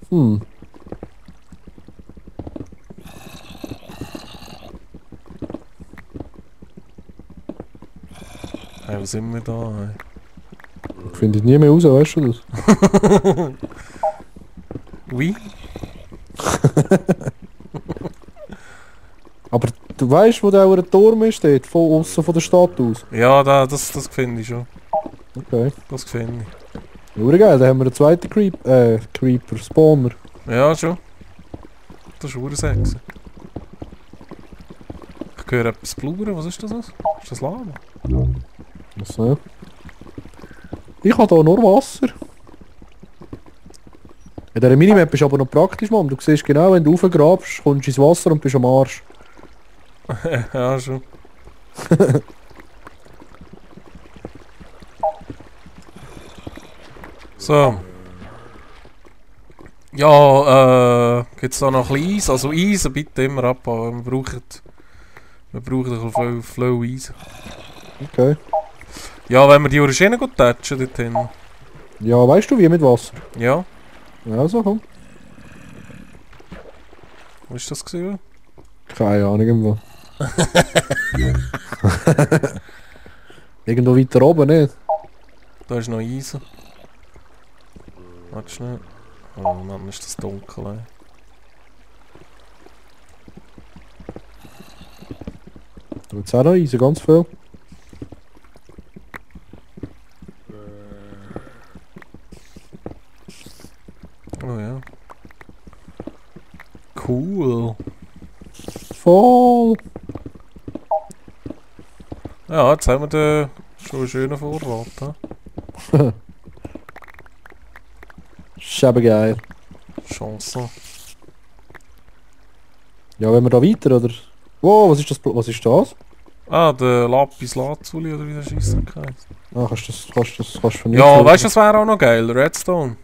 Hm. Hey, wo sind wir da? Hey? Ich finde nie mehr raus, weißt du das? Oui? Aber du weißt, wo der auch ein Turm ist, dort, von außen von der Stadt aus. Ja, das finde ich schon. Okay. Das finde Ja, geil, da haben wir einen zweiten Creeper, Spawner. ich. Ja, schon. Das ist Ursechs. Ich höre etwas blubbern. Was ist das? Ist das Lava? Was nicht? Ich habe hier nur Wasser. In dieser Minimap ist aber noch praktisch, Mann. Du siehst genau, wenn du raufgrabst, kommst du ins Wasser und bist am Arsch. Ja, schon. So. Ja, gibt's da noch ein bisschen Eis? Also Eisen bitte immer abbauen. Wir brauchen ein bisschen Flow Eisen. Okay. Ja, wenn wir die Origine gut touchen dort hin. Ja, weißt du wie mit Wasser? Ja, Ja, so komm. was ist das gewesen? Keine Ahnung, irgendwo. Irgendwo weiter oben, nicht? Da ist noch Eisen. Warte schnell. Oh Mann, ist das dunkel, ey. Da wird's auch noch Eisen, ganz viel. Oh ja. Cool. Voll! Ja, jetzt haben wir den schon einen schönen Vorrat. He? Schäbe geil. Chance. Ja, wenn wir da weiter, oder? Wow, was ist das? Was ist das? Ah, der Lapis Lazuli oder wie der Scheisser heisst. Ah, kannst du vernichten? Ja, weißt du, das wäre auch noch geil, Redstone.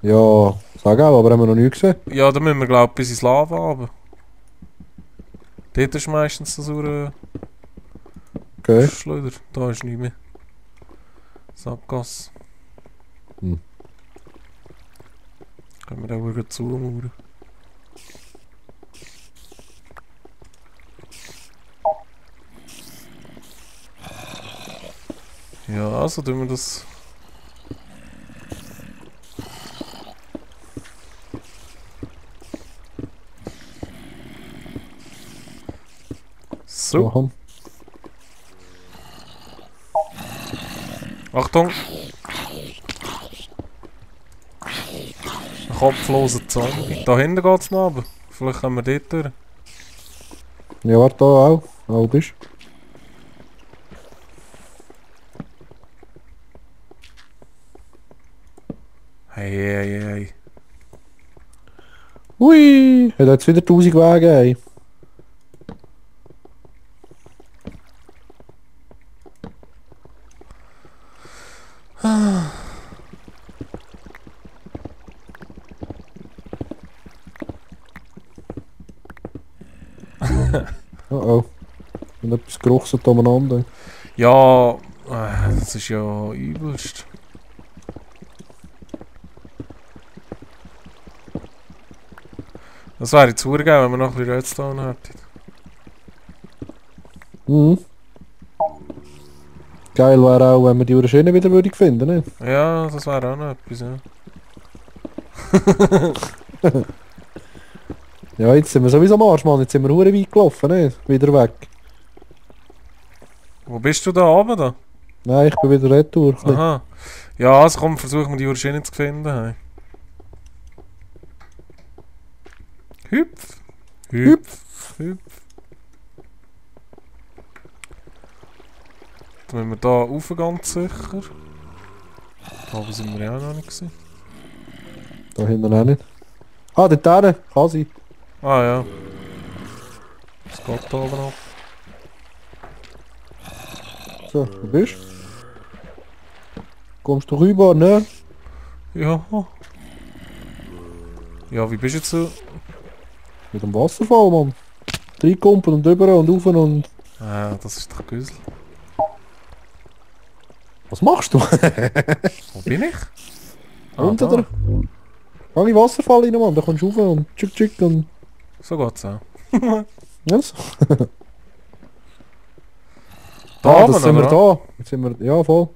Ja, sag auch, aber haben wir noch nie gesehen. Ja, da müssen wir glaube ich bis ins Lava runter. Dort ist meistens so eine Okay. Schleuder. Da ist nicht mehr. Sackgasse. Hm. Können wir auch wieder zumauern. Ja, also tun wir das. So. Aha. Achtung! Ein kopfloser Zombie. Da hinten geht's noch runter. Vielleicht können wir dort durch. Ja, warte, da auch. Wo bist du? Hey, hey, hey. Hui! Hat jetzt wieder 1000 Wege, ey. Oh oh. Und etwas geruchselt umeinander. Ja, das ist ja übelst. Das wäre jetzt urgeil, wenn wir noch ein bisschen Redstone hätten. Mhm. Geil wäre auch, wenn wir die Urschiene wieder würdig finden, ne? Ja, das wäre auch noch etwas, ja. Ja, jetzt sind wir sowieso am Arsch, Mann. Jetzt sind wir hure weit gelaufen, ne? Wieder weg. Wo bist du da oben da? Nein, ich bin wieder retour. Aha. Ja, also komm, versuchen wir die Urschiene zu finden. Hey. Hüpf. Hüpf. Hüpf. Dann müssen wir da rauf, ganz sicher. Da oben sind wir ja auch noch nicht gewesen. Da hinten auch nicht. Ah, dort hinten. Kann sein. Ah ja. Das geht da oben ab. So, wo bist du? Kommst du rüber, ne? Ja. Ja, wie bist du jetzt so? Mit dem Wasserfall, Mann. Reinkumpeln und drüber und rauf und... Ah, das ist doch Güssel. Was machst du? Wo bin ich? Ah, Unter da. der... Geh in den Wasserfall rein, Mann. Da kommst du rauf und tschick und... So geht's auch. Was? Da Ah, oben, das sind wir oder? da. Jetzt sind wir... Ja, voll.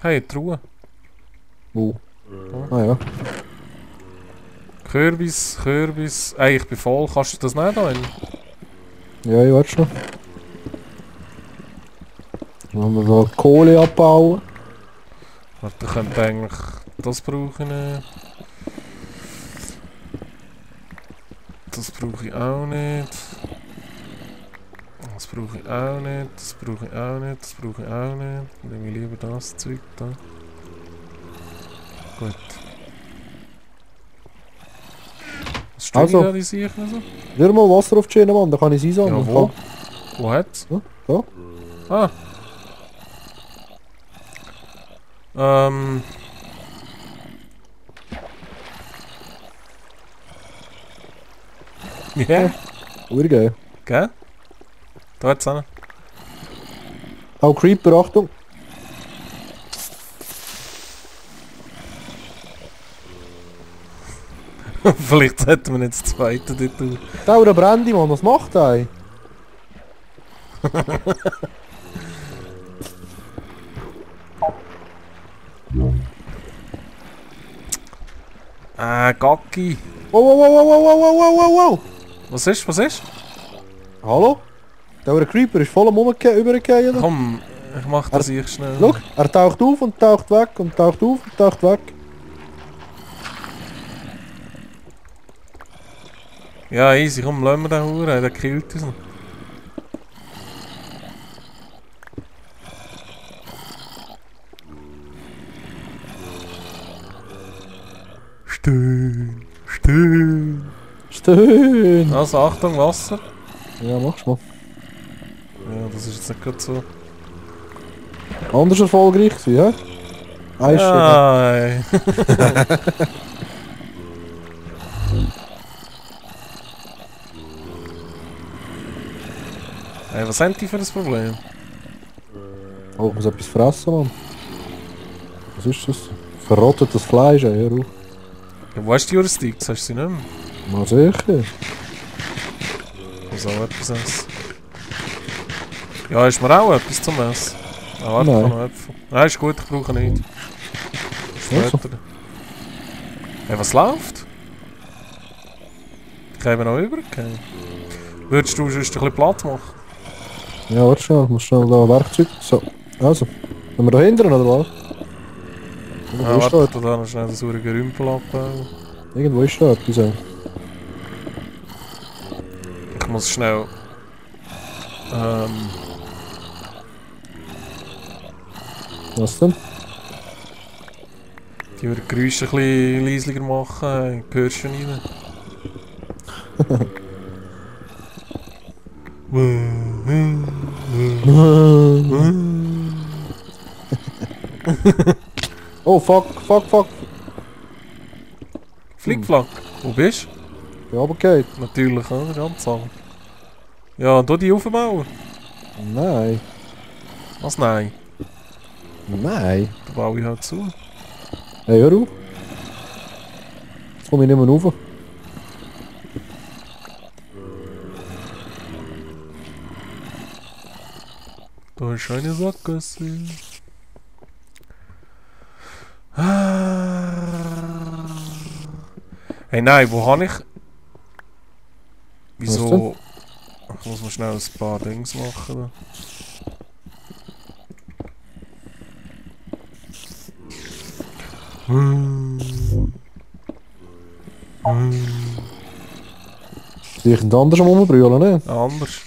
Hey, Truhe. Wo? Ah ja. Kürbis. Ey, ich bin voll. Kannst du das nicht da? Ja, ich warte schon. Dann haben wir da Kohle abbauen. Warte, ich könnte eigentlich das brauchen. Das brauche ich auch nicht. Das brauche ich auch nicht. Das brauche ich auch nicht. Das brauche ich auch nicht. Dann nehme ich lieber das Zeug da. Gut. Was steht Also. da, die Sicher so? Wieder mal Wasser auf die Schiene, Mann. Da kann ich es einsammeln. Ja, wo? Wo hat's? Ja, da. Ah. Ja. Urgeil. Gell? Da hat's einen. Auch Creeper, Achtung. Vielleicht sollten wir jetzt das zweite dort tun. Da der Brandy, Mann. Was macht der? Gacki. Wow. Was ist? Was ist? Hallo? Der Creeper ist voll am Übergehen. Komm, ich mach das ich schnell. Schau, er taucht auf und taucht weg und taucht auf und taucht weg. Ja, easy, komm, lassen wir den Huren, der killt uns noch. Stön. Also, Achtung, Wasser. Ja, machst mal. Ja, das ist jetzt nicht gerade so. Anders erfolgreich gewesen, hä? Nein. Hey, was haben die für ein Problem? Oh, ich muss etwas fressen, Mann. Was ist das? Verrottetes Fleisch, ey, hör auf. Ja, wo hast du die Juristik? Hast du sie nicht mehr? Mal sicher. Ich muss auch etwas essen. Ja, ist mir auch etwas zum Essen? Ah, warte, ich Nein. kann noch Äpfel. Nein, ist gut, ich brauche nicht. Also. Später. Hey, was läuft? Ich habe noch übergegeben. Würdest du sonst ein bisschen Platz machen? Ja, warte schnell, ich muss schnell da Werkzeug. So, also. Sind wir da hinten oder was? Irgendwo Ah, ist warte, da, ich tu da noch schnell das saure Gerümpel abbauen. irgendwo ist da etwas, ey. Ich muss schnell... Was denn? Die Geräusche ein bisschen leislicher machen, hörst du rein. Oh, fuck. Flickflack, wo bist Ich bin runtergefallen. du? Natürlich, oder? Ganz lang. Ja, und die aufbauen. Nein. Was nein? Nein. Da baue ich halt zu. Hey, hör auf. Jetzt komme ich nicht mehr rauf. Da ist eine Sackgasse. Hey, nein, wo habe ich... Wieso... Ich muss mal schnell ein paar Dings machen. Sehe ich einen anderen rumbrüllen, ne? Anders.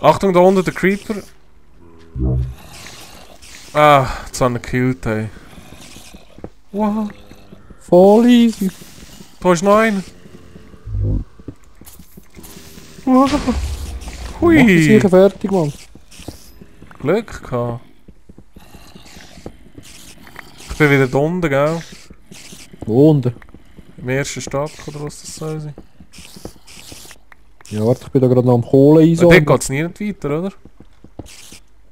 Achtung, da unten der Creeper. Ah, jetzt haben wir gekillt, ey. Wow. Voll easy. Da ist noch einer. Wow. Mach die Hui. sicher fertig, Mann. Glück gehabt. Ich bin wieder da unten, gell? Wo unten? Im ersten Stock, oder was das soll sein. Ja, warte, ich bin da gerade noch am Kohle Aber dort einsammeln. geht es nie weiter, oder?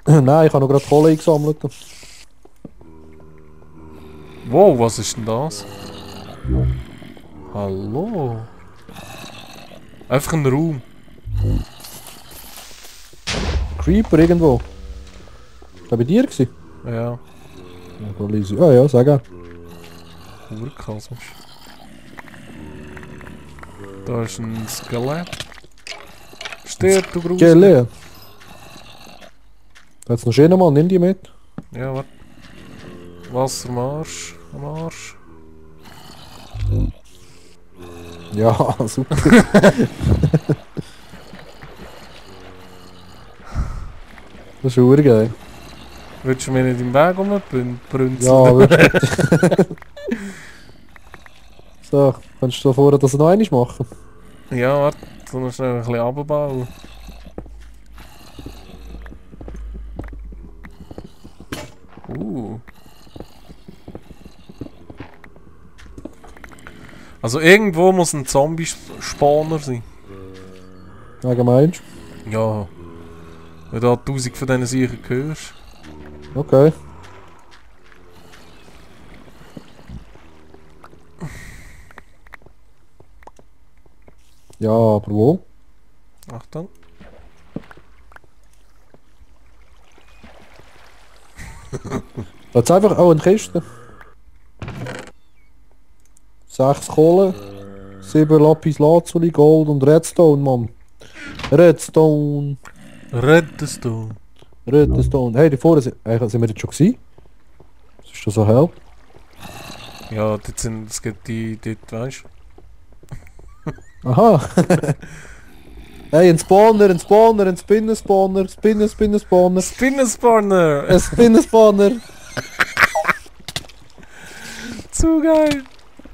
Nein, ich habe noch gerade Kohle eingesammelt. Wow, was ist denn das? Hallo? Einfach ein Raum. Creeper irgendwo. War bei dir gewesen? Ja, Ja, voll easy. Ah ja, sag auch. urkosmisch. Da ist ein Skelett. Stirb, du Grusel. Gelle. Da hat's noch schön mal, nimm die mit. Ja, warte. Wassermarsch. Am Arsch. Ja, super. Das ist urgeil. Willst du mir nicht im Weg rumbrünzeln? Ja, wirklich. So, kannst du da vorne das noch einmal machen? Ja, warte. Du musst schnell ein bisschen runterbauen. Also irgendwo muss ein Zombie-Spawner sein. Ja, meinst Ja. Wenn du da 1000 von diesen Sicher hörst. du? Okay. Ja, aber wo? Achtung. Da hat's einfach auch eine Kiste. 6 Kohle, 7 Lapis Lazuli, Gold und Redstone, Mann. Redstone. Rettest du? Redstone. Hey, die vorne sind wir jetzt schon gewesen? Was ist das so hell? Ja, es gibt die dort, weißt du? Aha. Hey, ein Spawner, ein Spawner, ein Spinner-Spawner, Spinner-Spawner. Spinner-Spawner! Ein Spinner-Spawner. Zu geil!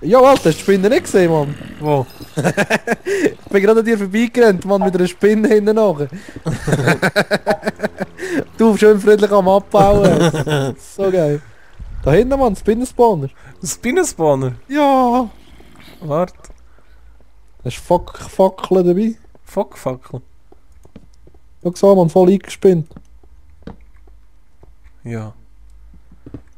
Ja, Alter, hast du die Spinne nicht gesehen, Mann? Wo? Ich bin gerade an dir vorbeigerannt, Mann, mit einer Spinne hinten nach. Du, schön friedlich am Abbauen. So geil. Da hinten, Mann, Spinner-Spawner. Spinner-Spawner? Ja. Warte. Hast du Fackeln dabei? Fuck-Fackel? Schau so, Mann, voll eingespinnt. Ja.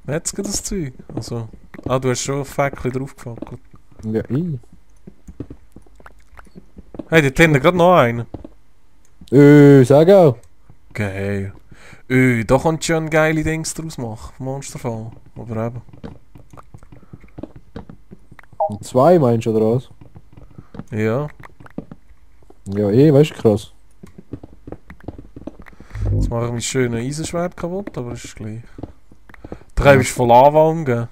Jetzt geht das Zeug. Also. Ah, du hast schon ein Fäckchen draufgefackelt. Ja, Hey, dort hinten gerade noch einen. Sag auch. Geil. Da kannst du ja ein geile Dings draus machen. Monsterfall. Aber eben. 2 meinst du, oder was? Ja. Ja, weißt du, krass. Jetzt mache ich mein schönes Eisenschwert kaputt, aber ist gleich. Treibst von Lava umgehen.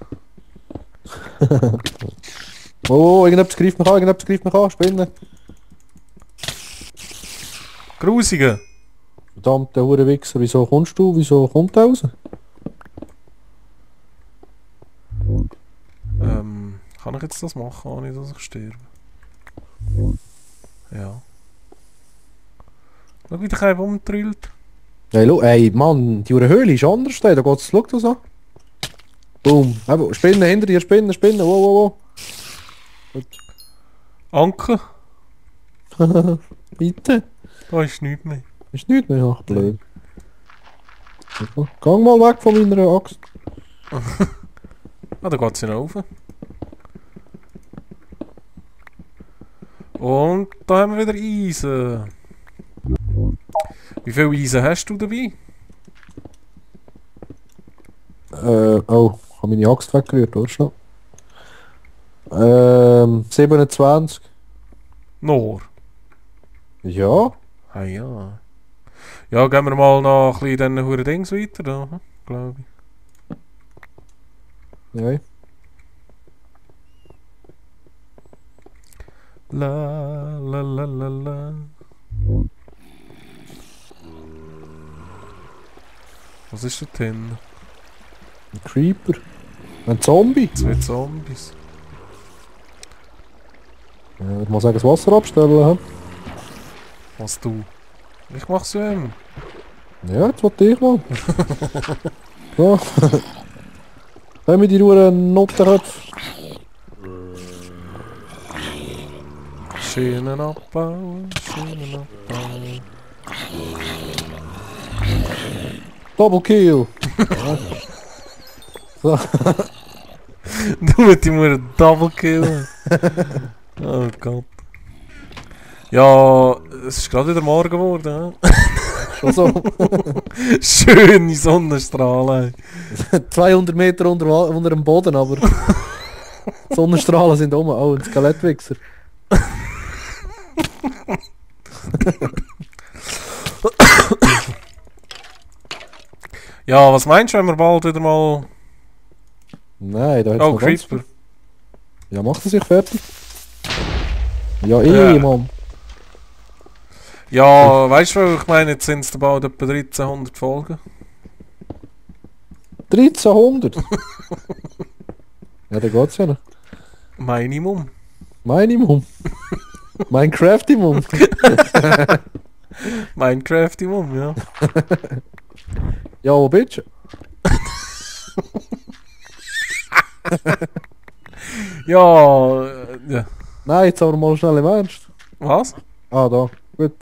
Oh, irgendetwas greift mich an, Spinne. Grusige! Verdammte hure Wichser, wieso kommst du? Wieso kommt der raus? Kann ich jetzt das machen, ohne dass ich sterbe? Ja. Schau, wie der Keim rumtrüllt. Ey, Mann, die hure Höhle ist anders, da geht's, schau das an. Boom. Spinne hinter dir, Spinne, wow. Anker? Bitte. Da ist nichts mehr. Ist nichts mehr, ach blöd. Gang mal weg von meiner Axt. Ah, da geht sie noch rauf. Und da haben wir wieder Eisen. Wie viel Eisen hast du dabei? Oh, ich habe meine Axt weggerührt, oder schon? 27. Nur? Ja? Ah ja. Ja, gehen wir mal noch ein bisschen diesen huren Dings weiter, da, glaube ich. Ja. La la la la la. Was ist da drin? Ein Creeper. Ein Zombie. 2 Zombies. Ja, ich muss sagen, das Wasser abstellen. He? Was du? Ich mach's ja immer. Ja, jetzt wollte ich mal. So. Haben wir die Nottenköpfe? Schönen Abbau, schönen Abbau. Double Kill. So. Du mit dem Double Kill. Oh Gott. Ja, es ist gerade wieder Morgen geworden. Schon so. Schöne Sonnenstrahlen. 200 Meter unter dem Boden, aber Sonnenstrahlen sind um. Oh, ein Skelettwichser. Ja, was meinst du, wenn wir bald wieder mal... Nein, da hat's Oh, noch ganz Creeper. Ja, macht er sich fertig? Ja, Ja. Mann. Ja, weißt du, ich meine, jetzt sind es bald etwa 1300 Folgen. 1300? Ja, da geht's ja noch. Minimum. Minimum. Minecraftimum. Minecraftimum, ja. Ja, wo bist du? Ja, ja. Nein, jetzt aber mal schnell im Ernst. Was? Ah, da. Gut.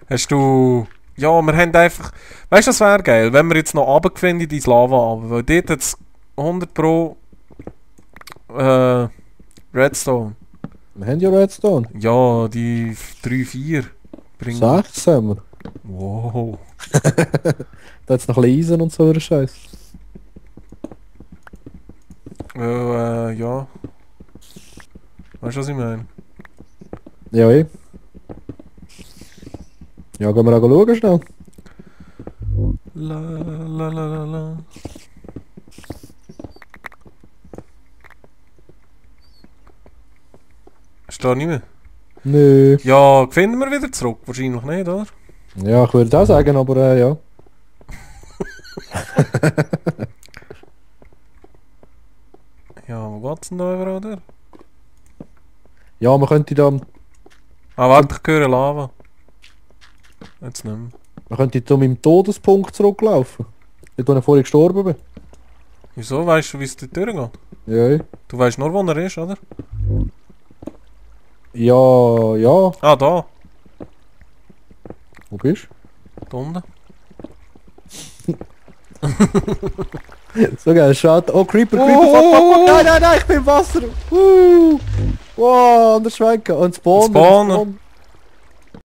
Hast du... Ja, wir haben einfach... Weißt du, das wäre geil, wenn wir jetzt noch runtergefunden in dein Lava runter, weil dort hat es 100 Pro... Redstone. Wir haben ja Redstone. Ja, die 3-4 bringen... 6 haben wir. Wow. Da hat's noch ein bisschen Eisen und so einen Scheiß. Ja. Weißt du, was ich meine? Ja, eh. Ja, gehen wir auch schauen schnell. La la la la la. Ist da nicht mehr? Nö. Ja, finden wir wieder zurück? Wahrscheinlich nicht, oder? Ja, ich würde auch sagen, aber ja. Ja, wo geht's denn da überall durch? Ja, man könnte da... Ah, warte, ich höre Lava. Jetzt nicht mehr. Man könnte zu meinem Todespunkt zurücklaufen. Dort, wo ich vorhin gestorben bin. Wieso? Weißt du, wie es dort durchgeht? Ja, eh. Du weißt nur, wo er ist, oder? Ja, ja. Ah, da. Wo bist Da unten. du? So geil, schade. Oh, Creeper, Creeper, Oh, fuck, fuck, fuck. oh, Nein, nein, nein, ich bin im Wasser. Wow, anders schwenken. Und Spawn. Spawner.